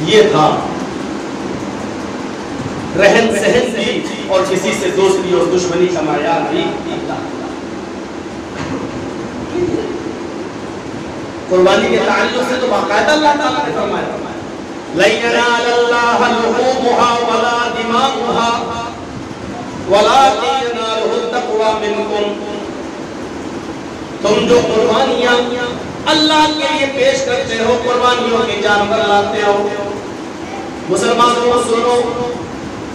ये था रहन सहन भी और किसी से दोस्ती और दुश्मनी का मायार भी कुर्बानी के ताल्लुक से तो बाकायदा अल्लाह ताला ने फरमाया ला यनालल्लाह लुहूमुहा वला दिमागुहा वलाकिन यनालुहु तक़वा मिनकुम। तुम जो कुर्बानियां अल्लाह के लिए पेश करते हो, कुर्बानियों के जानवर लाते हो, मुसलमानों सुनो,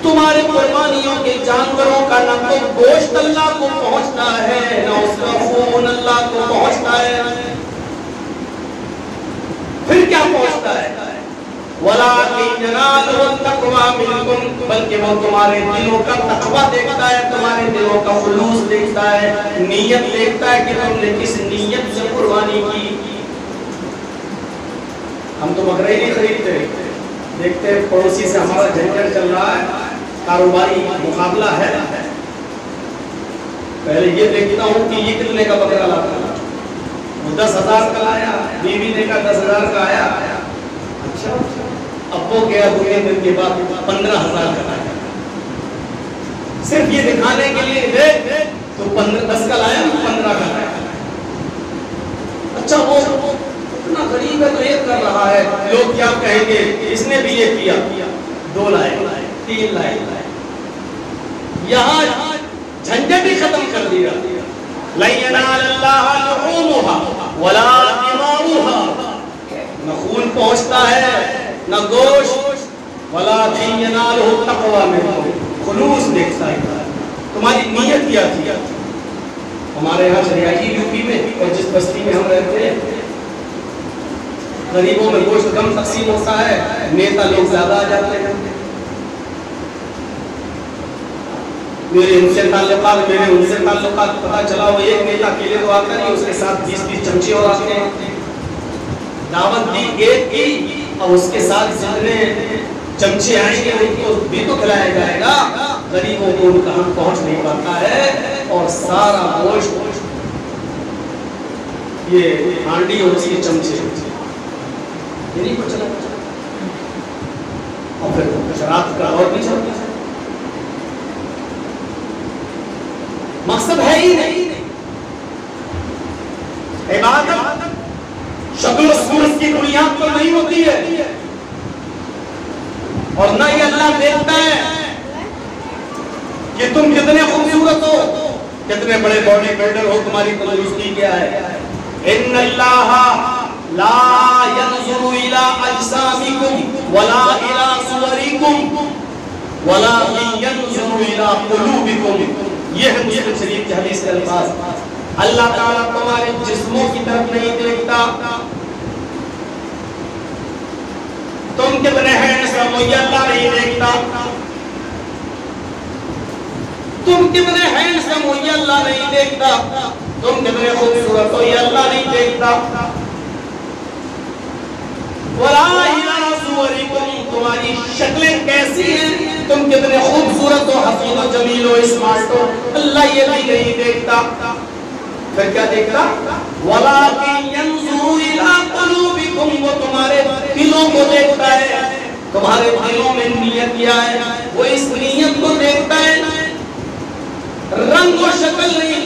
तुम्हारे कुर्बानियों के जानवरों का न तो गोश्त अल्लाह को पहुंचता है, न उसका खून अल्लाह को पहुंचता है। फिर क्या पहुंचता है? वलाकिन यनालुहु तक़वा मिनकुम, बल्कि वो तुम्हारे दिलों का तक़वा देखता है, तुम्हारे दिलों का खुलूस देखता है, नीयत देखता है कि तुमने किस नीयत से कुर्बानी की। हम तो बकरे ही नहीं खरीदते, देखते पड़ोसी से हमारा झंझट चल रहा है, कारोबारी मुकाबला है, पहले ये देखता हूँ कि ये कितने का बकरा लाता है, वो 10,000 का लाया, बीवी ने कहा 10,000 का आया, अच्छा अब वो गया 2 दिन के बाद 15,000 का लाया, सिर्फ ये दिखाने के लिए देख तो 10 का लाया, 15 का लाया। अच्छा वो इतना गरीब है तो ये कर रहा है, लोग क्या कहेंगे, इसने भी ये किया, 2 लाए, 3 लाए, यहाँ झंझट ही खत्म कर दिया। ला यनालल्लाह लुहूमुहा वला दिमागुहा, न खून पहुंचता है न गोश्त, वलाकिन यनालुहु तक़वा मिनकुम, खुलूस देखता है, तुम्हारी नीयत क्या थी। हमारे यहाँ शरियाई यूपी में और जिस बस्ती में हम रहते हैं, गरीबों में गोश्त कम तकसीम होता है, नेता लोग ज्यादा आ जाते हैं। मेरे उनसे ताल्लुकात, मेरे उनसे ताल्लुकात, पता चला वो एक नेता अकेले तो आता नहीं, उसके साथ 20-20 चमचे और आते हैं। दावत दी एक की और उसके साथ जितने चमचे आएंगे उनको भी तो खिलाया जाएगा, गरीबों को उनका हम पहुंच नहीं पाता है, और सारा गोश्त ये हांडी और उसके चमचे नहीं को चला, और फिर शराब का और भी चलता है। मकसद है ही नहीं, इबादत शक्ल सूरत की बुनियाद पर नहीं होती है, और ना ये अल्लाह देखता है कि तुम कितने खूबसूरत हो, कितने बड़े बॉडी बिल्डर हो, तुम्हारी तंदुरुस्ती क्या है। इन्नल्लाह ला यंजुरु इला अजसामिकुम वला इला सुवरिकुम वलाकिन यंजुरु इला कुलूबिकुम। ये है मुस्लिम शरीफ की हदीस के अल्फाज। अल्लाह ताला तुम्हारे जिस्मों की तरफ नहीं देखता, तुम कितने हैंडसम हो ये अल्लाह नहीं देखता, तुम कितने हैंडसम हो ये अल्लाह नहीं देखता, तुम कितने खूबसूरत हो ये अल्लाह नहीं देखता। तुम्हारी शक्लें कैसी हैं, तुम कितने खूबसूरत हो, हसीन हो, जमील हो, स्मार्ट हो, अल्लाह ये भी नहीं देखता। फिर क्या देखता? वलाकिन यंजुरु इला कुलूबिकुम, वो तुम्हारे दिलों को देखता है, तुम्हारे दिलों में नियत क्या है, वो इस नियत को देखता है, रंग और शक्ल नहीं।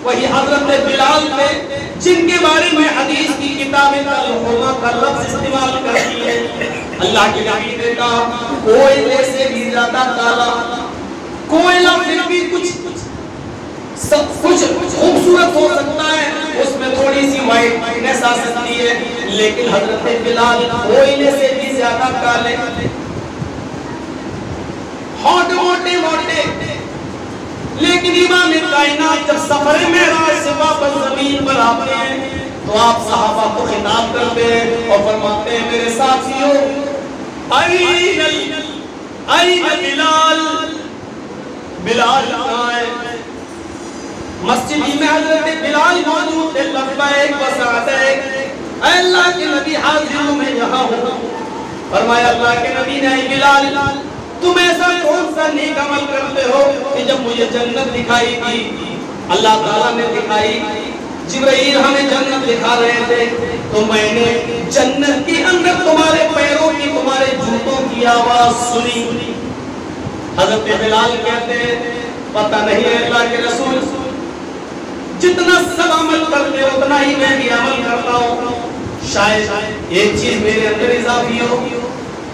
वही हजरत बिलाल ने, जिनके बारे में हदीस की किताबें तलहुमा का लफ्ज इस्तेमाल करती है, अल्लाह के नबी ने कहा कोयले से भी ज्यादा काला, कोयला फिर भी कुछ खूबसूरत हो सकता है, उसमें थोड़ी सी वाइटनेस आ सकती है, लेकिन हजरत बिलाल कोयले से भी ज्यादा काले, होंठ मोटे मोटे। लेकिन इमाम कायनात जब सफर मेराज से वापस जमीन पर आते हैं तो आप सहाबा को खिताब करते हैं और फरमाते हैं मेरे साथियों, ऐन बिलाल, बिलाल कहाँ है? मस्जिद में हजरत बिलाल मौजूद है, लब्बैक व सअदैक, अल्लाह के नबी हाजिर हूं मैं यहाँ हूँ। फरमाया अल्लाह के नबी ने, बिलाल तुम ऐसा कौन सा नेक अमल करते हो कि जब मुझे जन्नत दिखाई थी, अल्लाह ताला ने दिखाई, जिब्राइल हमें जन्नत दिखा रहे थे, तो मैंने जन्नत के अंदर तुम्हारे पैरों की, तुम्हारे आवाज सुनी। हजरत बिलाल कहते हैं पता नहीं है अल्लाह के रसूल, जितना सब अमल करते हो उतना ही मैं भी अमल करता हूँ। शायद एक चीज मेरे अंदर इजाफी हो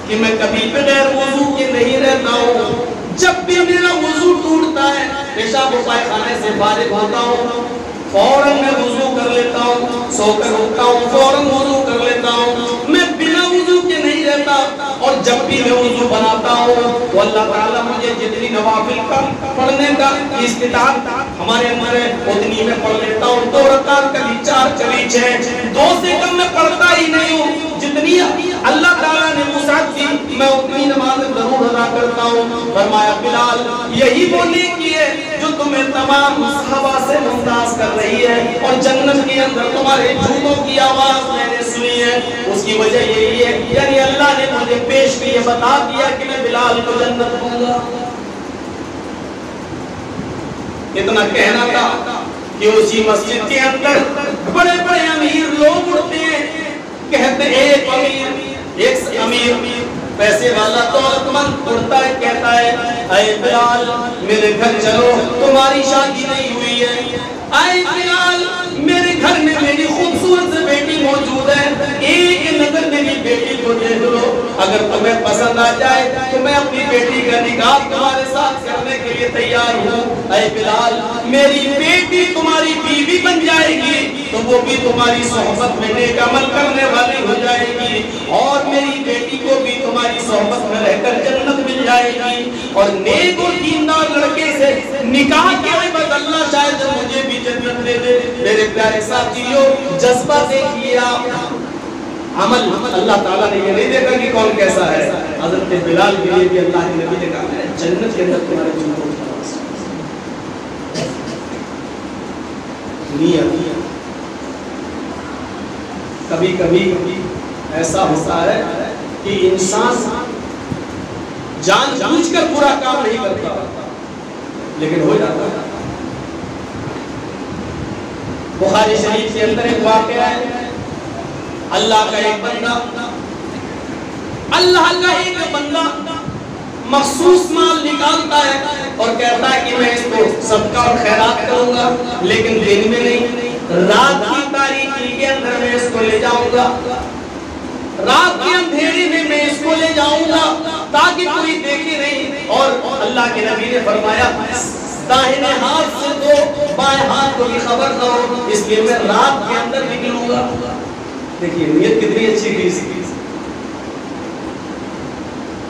कि मैं कभी बगैर वुजू के नहीं रहता हूँ। जब भी मेरा वुजू टूटता है, पेशाब पायखाने से फारिग होता हूँ, फौरन मैं वुजू कर लेता हूँ, सोकर उठता हूँ, फौरन वुजू कर लेता हूँ। मैं बिना वुजू के नहीं रहता। और जब भी मैं वुजू बनाता हूँ तो अल्लाह ताला मुझे जितनी नवाफिल का पढ़ने का इस्तिताअत हमारे अंदर है उतनी मैं पढ़ लेता हूँ। 2 रकात कभी 4 कभी 6, 2 से कम मैं पढ़ता ही नहीं हूँ। जितनी अल्लाह ताला ने मुसात दी मैं उतनी नमाज जरूर अदा करता हूँ। फरमाया बिलाल यही वो नेकी है जो तुम्हें तमाम सहाबा से मुमताज कर रही है। और जन्नत के अंदर तुम्हारे जूतों की आवाज मैंने सुनी है, उसकी वजह यही है यानी अल्लाह ने मुझे पेश किए बता दिया कि मैं बिलाल को जन्नत दूंगा। इतना कहना था कि उसी मस्जिद के अंदर बड़े बड़े अमीर लोग उठते हैं, कहते एक अमीर पैसे वाला दौलतमंद उठता है, कहता है अरे बिलाल मेरे घर चलो, तुम्हारी शादी नहीं हुई है। अरे बिलाल मेरे घर में मेरी खूबसूरत बेटी मौजूद है, एक नजर मेरी बेटी को देख लो, अगर तुम्हें पसंद आ जाए तो मैं अपनी बेटी का निकाह तुम्हारे साथ करने के लिए तैयार हूँ। अरे बिलाल मेरी बेटी तुम्हारी बीवी बन जाएगी तो वो भी तुम्हारी सोहबत में नेक अमल करने वाली हो जाएगी, और मेरी बेटी को भी तुम्हारी सोहबत में रहकर जन्नत मिल जाएगी। और नेक और दीनदार लड़के से निकाह के बाद अल्लाह शायद मुझे भी जन्नत दे दे। मेरे प्यारे साथियों जज्बा देखिए आप, अमल अल्लाह ताला ने ये नहीं देखा कि कौन कैसा है। हजरत बिलाल के लिए भी अल्लाह के नबी ने कहा जन्नत के अंदर तुम्हारे जूतों की आवाज़। नियत कभी कभी ऐसा होता है कि इंसान जानबूझकर बुरा काम नहीं करता लेकिन हो जाता है। बुखारी शरीफ के अंदर एक वाक़या है, अल्लाह का एक बंदा मखसूस माल निकालता है और कहता है कि मैं इसको सदका और खैरात करूंगा, लेकिन दिन में नहीं, रात की तारीकी के अंदर मैं इसको ले जाऊंगा, रात के अंधेरे में मैं इसको ले जाऊंगा ताकि कोई देखे नहीं। और अल्लाह के नबी ने फरमाया दाहिने हाथ से तो बाएं हाथ को भी खबर न हो, इसलिए मैं रात के अंदर निकलूंगा। देखिए नियत कितनी अच्छी थी।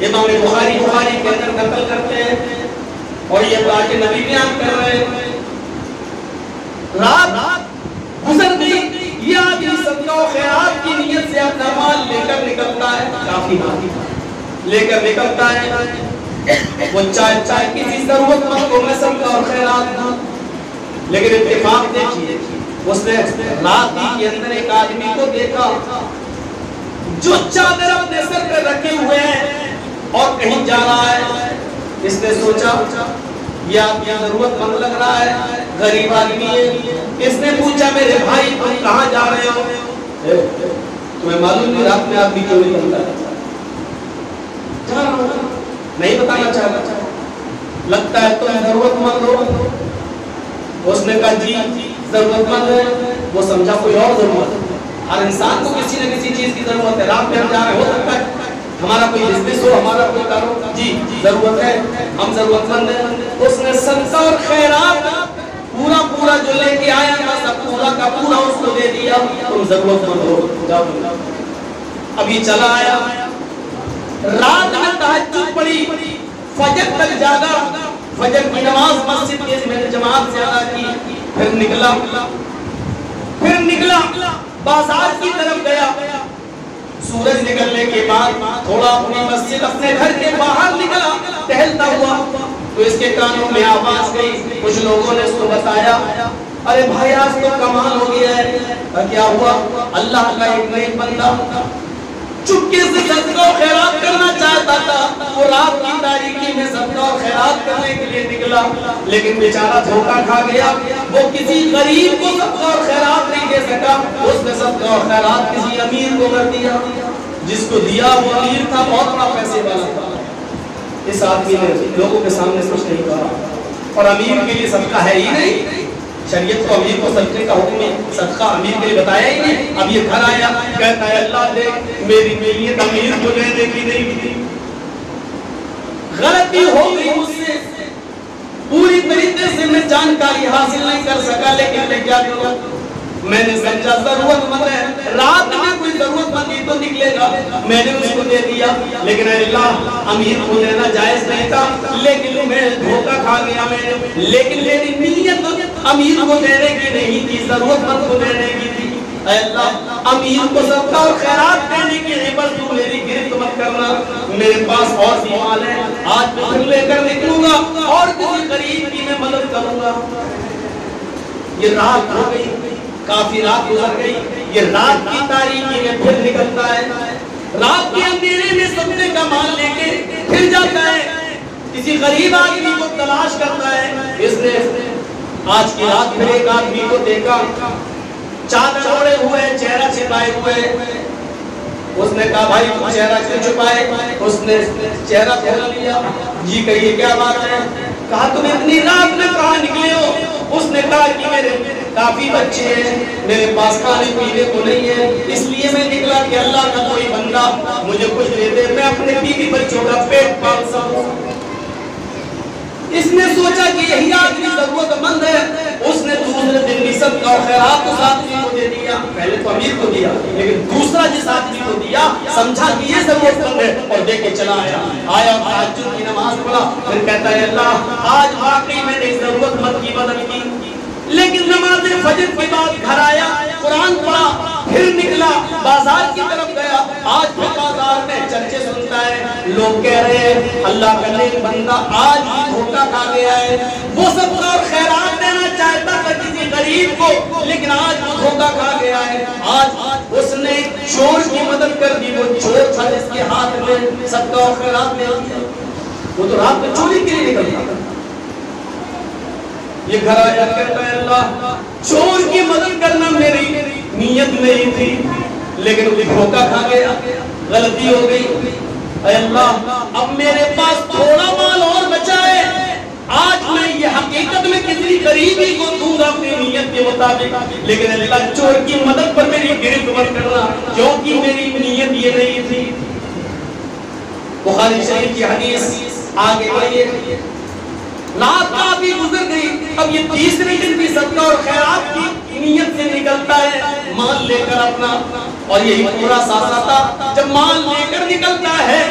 इमाम बुखारी के अंदर नकल करते हैं और ये अल्लाह के नबी बयान कर रहे हैं। रात गुजर गई, ये आदमी सदका और खैरात की नियत से अपना माल लेकर निकलता है, काफी लेकर निकलता है। वो चाहे किसी जरूरतमंद को मैं सदका और खैरात दूं, लेकिन इत्तेफाक देखिए उसने रात के अंदर एक आदमी को देखा जो चादर अपने सर पे रखे हुए हैं और कहीं जा रहा है। इसने सोचा यह आदमी जरूरतमंद लग रहा है, गरीब आदमी है। इसने पूछा मेरे भाई तुम कहाँ जा रहे हो? तुम्हें मालूम नहीं रात में आदमी क्यों निकलता है? नहीं बताना चाहता, लगता है तुम जरूरतमंद हो। उसने कहा जी जरूरतमंद है। वो समझा कोई और जरूरत, हर इंसान को किसी न किसी चीज की जरूरत है। रात में हम जा रहे, हो सकता है हमारा कोई बिजनेस हो, हमारा कोई कारोबार, जी जरूरत है, हम जरूरतमंद हैं। उसने सदका और खैरात पूरा जो लेके आया था सब पूरा का पूरा उसको दे दिया। तुम जरूरतमंद हो, जाओ। अभी चला आया, रात में तहज्जुद पढ़ी, फजर तक जागा, फजर की नमाज मस्जिद में जमात से अदा की, फिर निकला बाजार की तरफ गया। सूरज निकलने के बाद थोड़ा अपनी मस्जिद अपने घर के बाहर निकला, टहलता हुआ तो इसके कानों में आवाज गई। कुछ लोगों ने उसको बताया अरे भाई आज तो कमाल हो गया है। क्या हुआ? अल्लाह का एक नई बंदा चुपके से सदका और खैरात करना चाहता था। वो रात की तारीकी में सदका और खैरात करने के लिए निकला, लेकिन बेचारा धोखा खा गया। वो किसी गरीब को सदका और खैरात नहीं दे सका, उसने सदका और खैरात किसी अमीर को कर दिया। जिसको दिया वो अमीर था, बहुत बड़ा पैसे वाला था। इस आदमी ने लोगों के सामने कुछ नहीं कहा और अमीर के लिए सदका है ही नहीं। शरीयत को अमीर को सदके का हुक्म सदका अमीर के लिए बताया ही नहीं। अब ये घर आया कहता है अल्लाह देख मेरी नीयत अमीर को देने की नहीं थी, गलती हो गई मुझसे, पूरी तरीके से मैं जानकारी हासिल नहीं कर सका, लेकिन मैं क्या करूं, मैंने समझा जरूरतमंद है, रात में कोई जरूरतमंद तो निकलेगा, मैंने उसको दे दिया। लेकिन अल्लाह अमीर को देना जायज नहीं था, लेकिन मैं धोखा खा गया मैंने। लेकिन मेरी नीयत अमीर को देने की नहीं थी, जरूरतमंद को देने की थी। अल्लाह अमीर को सदका और खैरात देने की एवज तू मेरी गिरफ्त मत करना। मेरे पास और भी माल है, आज मैं फिर लेकर निकलूंगा और किसी गरीब की मैं मदद करूंगा। ये रात हो गई, काफी रात गुजर गई, ये रात की तारीकी में फिर निकलता है, रात के अंधेरे में सदके का माल लेके फिर जाता है, किसी गरीब आदमी को तलाश करता है। इसने आज की रात फिर एक आदमी को देखा, चादर ओढ़े हुए, चेहरा छिपाए हुए। उसने कहा भाई तू चेहरा क्यों छुपाए? उसने चेहरा खोल लिया। जी कहिए क्या बात है? कहा तुम इतनी रात में कहाँ निकले हो? उसने कहा कि मेरे काफी बच्चे हैं, मेरे पास खाने पीने को नहीं है, इसलिए मैं निकला कि अल्लाह का कोई बंदा मुझे कुछ दे दे, मैं अपने बीवी बच्चों का पेट पाल सकूं। इसने सोचा कि यही आदमी जरूरतमंद है। उसने दूसरे दिन भी सदका और खैरात उस आदमी को दे दिया। पहले तो अमीर को दिया, लेकिन दूसरा जिस आदमी को दिया समझा कि ये जरूरतमंद है और दे के चला आया। आया तहज्जुद की नमाज पढ़ा, फिर कहता है अल्लाह आज वाकई मैंने जरूरतमंद की मदद की। लेकिन नमाज फजर के बाद घर आया, कुरान पढ़ा, फिर निकला, बाजार की तरफ गया। आज फिर बाजार में चर्चे सुनता है, लोग कह रहे हैं अल्लाह का नेक बंदा आज भी धोखा खा गया है। वो सदका और खैरात देना चाहता था किसी गरीब को, लेकिन आज वो धोखा खा गया है। आज उसने चोर की मदद कर दी, वो चोर था जिसके हाथ में सदका और खैरात दे दिया। वो तो रात में चोरी के लिए निकलता था। ये घर आया कहता है अल्लाह चोर की मदद करना मेरी नीयत नहीं थी, लेकिन वो धोखा खा गया, गलती हो गई। अल्लाह अब मेरे पास थोड़ा माल और बचा है, आज मैं ये हकीकत में किसी गरीबी को दूंगा अपनी नीयत के मुताबिक, लेकिन अल्लाह चोर की मदद पर मेरी गिरफ्त मत करना, क्योंकि मेरी नीयत ये नहीं थी। बुखारी शरीफ की हदीस आगे बढ़िए। रात काफी गुजर गई, अब ये तीसरे दिन भी सदका और खैरात की नीयत से निकलता है माल लेकर अपना, और यही पूरा सासा था। जब माल लेकर निकलता है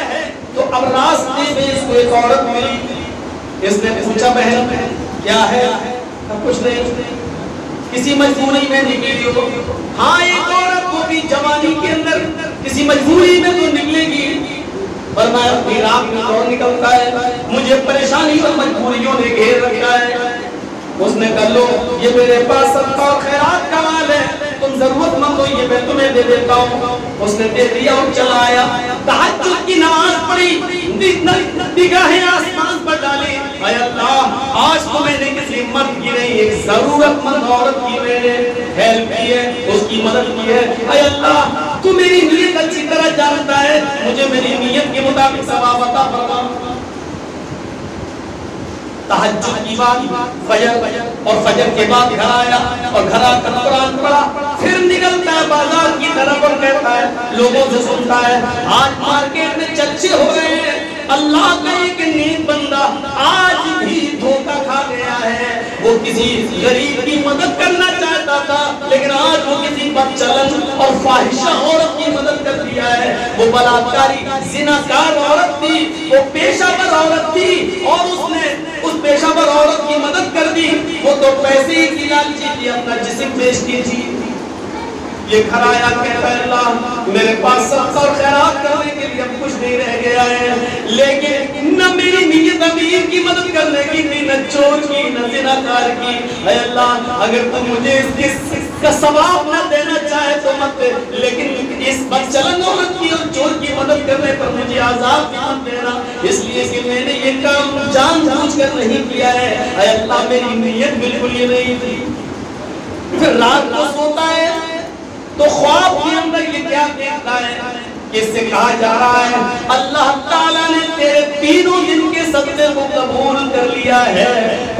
तो अब रास्ते में इसको एक औरत मिली। इसने पूछा बहन क्या है? कुछ नहीं, किसी मजबूरी में निकली हो? हाँ एक औरत को भी जवानी के अंदर किसी मजबूरी में तो निकलेगी, पर मैं अपनी रात में और निकलता है, मुझे परेशानी और मजबूरियों ने घेर रखा है। उसने कहा लो ये मेरे पास सदका और खैरात का माल है, तुम जरूरतमंद हो, ये मैं तुम्हें दे देता हूँ। उसने दे दिया और चला आया। तहज्जुद की नमाज पढ़ी, निगाहें आसमान पर डाली। ऐ अल्लाह आज तो मैंने किसी मर्द की नहीं, एक जरूरतमंद औरत की मैंने हेल्प की है, उसकी मदद की है। ऐ अल्लाह तू मेरी नीयत अच्छी तरह जानता है, मुझे मेरी नीयत के मुताबिक सवाब अता फरमा। तहज्जुद की बात, फजर और फजर के बाद घर आया और घर आकर कुरान पढ़ा, फिर निकलता है बाजार की तरफ और कहता है लोगों से सुनता है आज मार्केट में चर्चे हो रहे हैं, अल्लाह का एक नेक बंदा आज भी धोखा खा गया है। वो किसी गरीब की मदद करना चाहता था, लेकिन आज वो किसी बदचलन और फाहिशा औरत की मदद कर दिया है। वो बलात्कारी जिनाकार औरत थी, वो पेशावर औरत थी, और उसने उस पेशावर औरत की मदद कर दी। वो तो पैसे की लालची थी, अपना जिस्म बेचती थी। ये घर आया कहता है अल्लाह मेरे पास सदका और खैरात करने के लिए अब कुछ नहीं रह गया है, लेकिन न मेरी नीयत अमीर की मदद करने की थी, न चोर की, न जिनाकार की। ऐ अल्लाह अगर तुम मुझे इसका सवाब न देना चाहे तो मत दे, लेकिन इस बदचलन औरत की और चोर की मदद करने पर मुझे आजाद भी मत देना, इसलिए कि मैंने ये काम जानबूझकर नहीं किया है। ऐ अल्लाह मेरी नीयत बिल्कुल ये नहीं थी। फिर रात को सोता है तो ख्वाब के अंदर ये क्या देखता है, इससे कहा जा रहा है अल्लाह ताला ने तेरे तीनों दिन के सदक़े को कबूल कर लिया है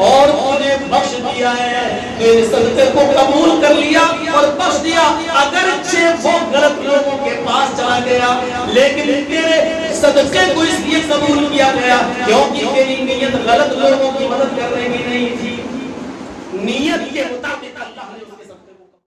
और तुझे बख्श दिया है। तेरे सदक़े को कबूल कर लिया और बख्श दिया। अगरचे वो गलत लोगों के पास चला गया, लेकिन तेरे सदक़े को इसलिए कबूल किया गया क्योंकि तेरी नीयत गलत लोगों की मदद करने की नहीं थी। नीयत के मुताबिक अल्लाह ने